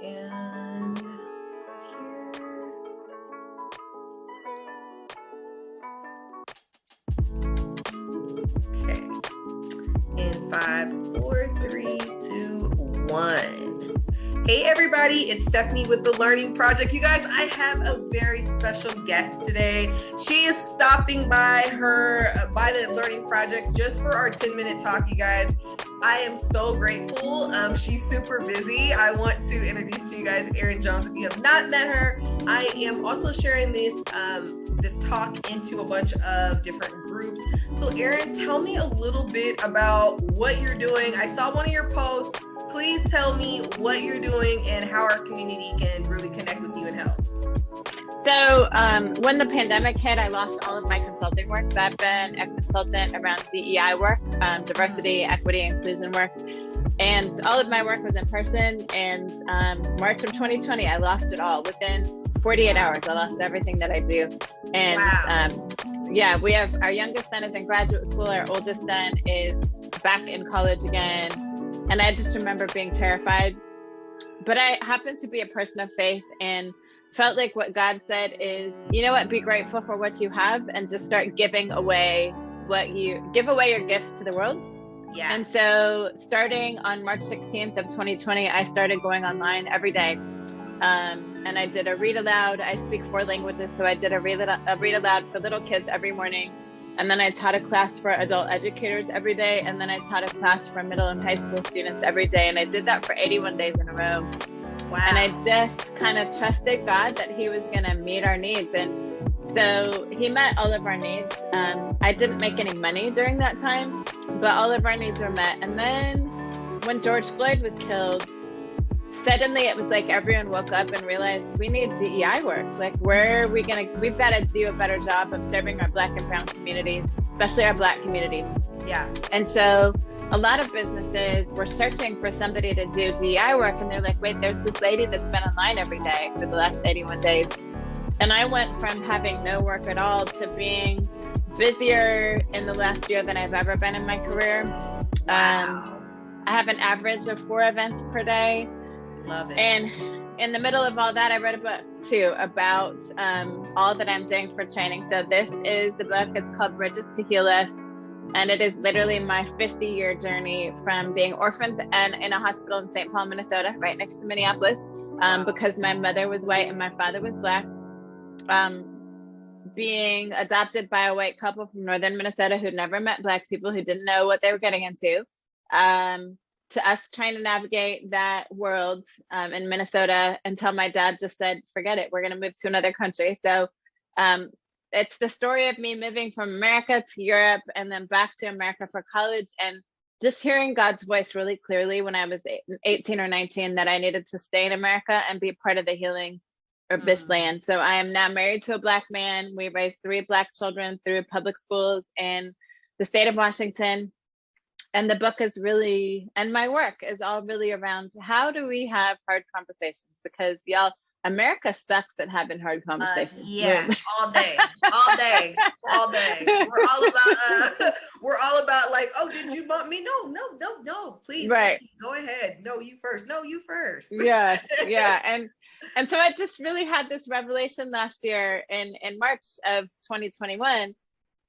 And here. Okay. In 5, 4, 3, 2, 1. Hey everybody, it's Stephanie with The Learning Project. You guys, I have a very special guest today. She is stopping by The Learning Project just for our 10-minute talk, you guys. I am so grateful. She's super busy. I want to introduce to you guys Erin Jones. If you have not met her, I am also sharing this talk into a bunch of different groups. So Erin, tell me a little bit about what you're doing. I saw one of your posts. Please tell me what you're doing and how our community can really connect with you and help. So when the pandemic hit, I lost all of my consulting work. So I've been a consultant around DEI work, diversity, equity, inclusion work. And all of my work was in person. And March of 2020, I lost it all. Within 48 hours, I lost everything that I do. And wow. We have our youngest son is in graduate school. Our oldest son is back in college again. And I just remember being terrified. But I happen to be a person of faith and felt like what God said is, you know what, be grateful for what you have and just start giving away give away your gifts to the world. Yeah. And so starting on March 16th of 2020, I started going online every day. And I did a read aloud. I speak 4 languages. So I did a read aloud for little kids every morning. And then I taught a class for adult educators every day. And then I taught a class for middle and high school students every day. And I did that for 81 days in a row. Wow. And I just kind of trusted God that he was going to meet our needs. And so he met all of our needs. I didn't make any money during that time, but all of our needs were met. And then when George Floyd was killed, suddenly it was like everyone woke up and realized we need DEI work. Like, we've got to do a better job of serving our Black and brown communities, especially our Black community. Yeah. And so a lot of businesses were searching for somebody to do DEI work. And they're like, wait, there's this lady that's been online every day for the last 81 days. And I went from having no work at all to being busier in the last year than I've ever been in my career. Wow. I have an average of 4 events per day. Love it. And in the middle of all that, I read a book too about all that I'm doing for training. So this is the book. It's called Bridges to Heal Us. And it is literally my 50-year journey from being orphaned and in a hospital in St. Paul, Minnesota, right next to Minneapolis, because my mother was white and my father was Black. Being adopted by a white couple from northern Minnesota who'd never met Black people, who didn't know what they were getting into, to us trying to navigate that world in Minnesota until my dad just said, forget it, we're going to move to another country. So it's the story of me moving from America to Europe and then back to America for college, and just hearing God's voice really clearly when I was 18 or 19 that I needed to stay in America and be part of the healing of this land. So I am now married to a Black man. We raised 3 Black children through public schools in the state of Washington. And the book is really, and my work is all really around how do we have hard conversations? Because y'all, America sucks at having hard conversations. Yeah, all day. We're all about like, oh, did you bump me? No, please. Right. Go ahead. No, you first. No, you first. Yes. Yeah. And so I just really had this revelation last year in March of 2021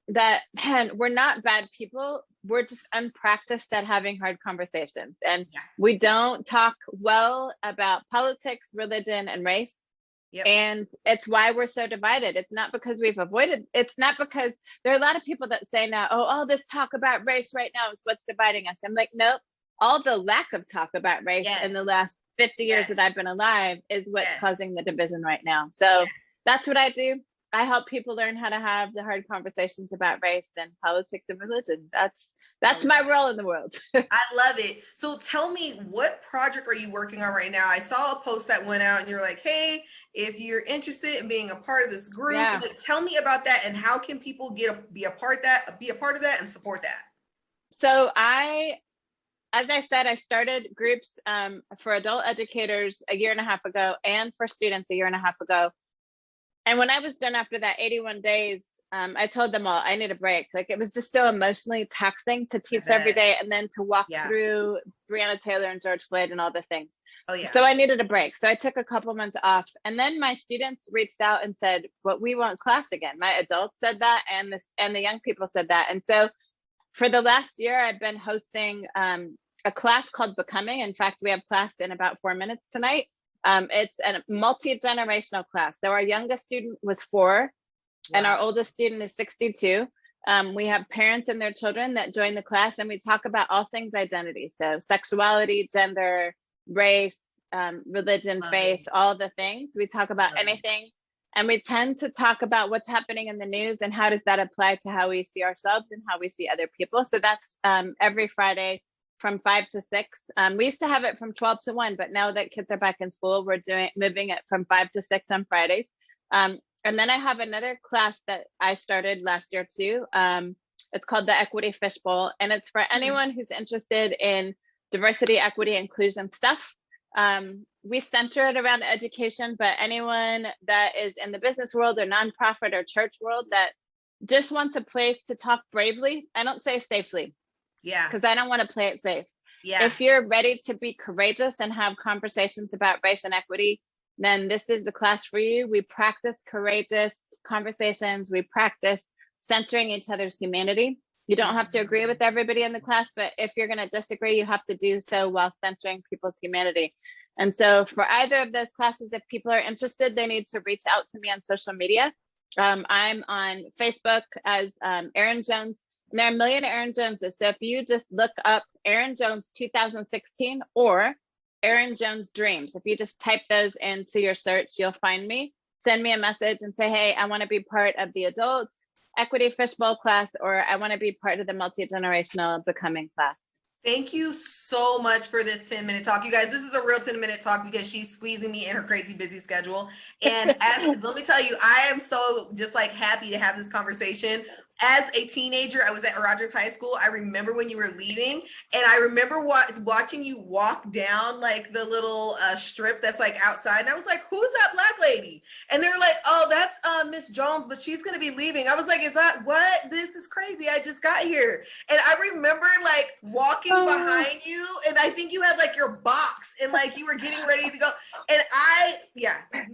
that, man, we're not bad people. We're just unpracticed at having hard conversations. And we don't talk well about politics, religion, and race. Yep. And it's why we're so divided. It's not because it's not because there are a lot of people that say now, oh, all this talk about race right now is what's dividing us. I'm like, nope, all the lack of talk about race in the last 50 years that I've been alive is what's causing the division right now. So that's what I do. I help people learn how to have the hard conversations about race and politics and religion. That's my role in the world. I love it. So tell me, what project are you working on right now? I saw a post that went out and you're like, hey, if you're interested in being a part of this group, tell me about that and how can people be a part of that and support that? So as I said, I started groups for adult educators a year and a half ago and for students a year and a half ago. And when I was done after that 81 days, I told them all I need a break. Like it was just so emotionally taxing to teach bet. every day and then to walk Yeah. through Breonna Taylor and George Floyd and all the things. Oh yeah. So I needed a break. So I took a couple months off, and then my students reached out and said, "But we want class again." My adults said that, and the young people said that. And so for the last year, I've been hosting a class called Becoming. In fact, we have class in about 4 minutes tonight. It's a multi-generational class. So our youngest student was 4, and our oldest student is 62. We have parents and their children that join the class, and we talk about all things identity. So sexuality, gender, race, religion, faith, all the things. We talk about anything. And we tend to talk about what's happening in the news and how does that apply to how we see ourselves and how we see other people. So that's every Friday from 5 to 6. We used to have it from 12 to 1, but now that kids are back in school, we're moving it from 5 to 6 on Fridays. And then I have another class that I started last year too. It's called the Equity Fishbowl, and it's for anyone who's interested in diversity, equity, inclusion stuff. We center it around education, but anyone that is in the business world or nonprofit or church world that just wants a place to talk bravely. I don't say safely. Yeah. Because I don't want to play it safe. Yeah. If you're ready to be courageous and have conversations about race and equity, then this is the class for you. We practice courageous conversations. We practice centering each other's humanity. You don't have to agree with everybody in the class, but if you're going to disagree, you have to do so while centering people's humanity. And so for either of those classes, if people are interested, they need to reach out to me on social media. I'm on Facebook as Erin Jones, and there are a million Erin Joneses. So if you just look up Erin Jones 2016 or Erin Jones Dreams, if you just type those into your search, you'll find me. Send me a message and say, hey, I want to be part of the adults Equity Fishbowl class, or I want to be part of the multi-generational Becoming class. Thank you so much for this 10-minute talk. You guys, this is a real 10-minute talk because she's squeezing me in her crazy busy schedule. And let me tell you, I am so just like happy to have this conversation. As a teenager, I was at Rogers High School. I remember when you were leaving, and I remember watching you walk down like the little strip that's like outside. And I was like, who's that Black lady? And they were like, oh, that's Miss Jones, but she's going to be leaving. I was like, is that what? This is crazy. I just got here. And I remember like walking behind you, and I think you had like your box and like you were getting ready to go. And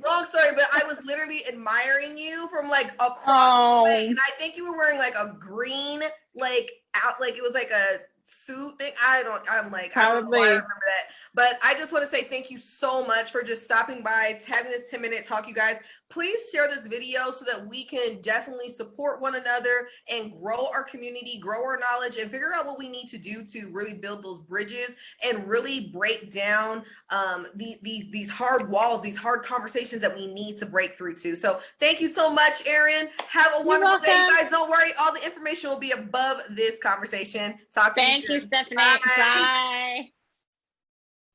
long story, but I was literally admiring you from like across the way. And I think you were wearing like a green, like it was like a suit thing. I don't know why I remember that. But I just want to say thank you so much for just stopping by, having this 10-minute talk, you guys. Please share this video so that we can definitely support one another and grow our community, grow our knowledge, and figure out what we need to do to really build those bridges and really break down these hard walls, these hard conversations that we need to break through to. So thank you so much, Erin. Have a wonderful day. You guys, don't worry. All the information will be above this conversation. Talk to you soon. Thank you, Stephanie. Bye.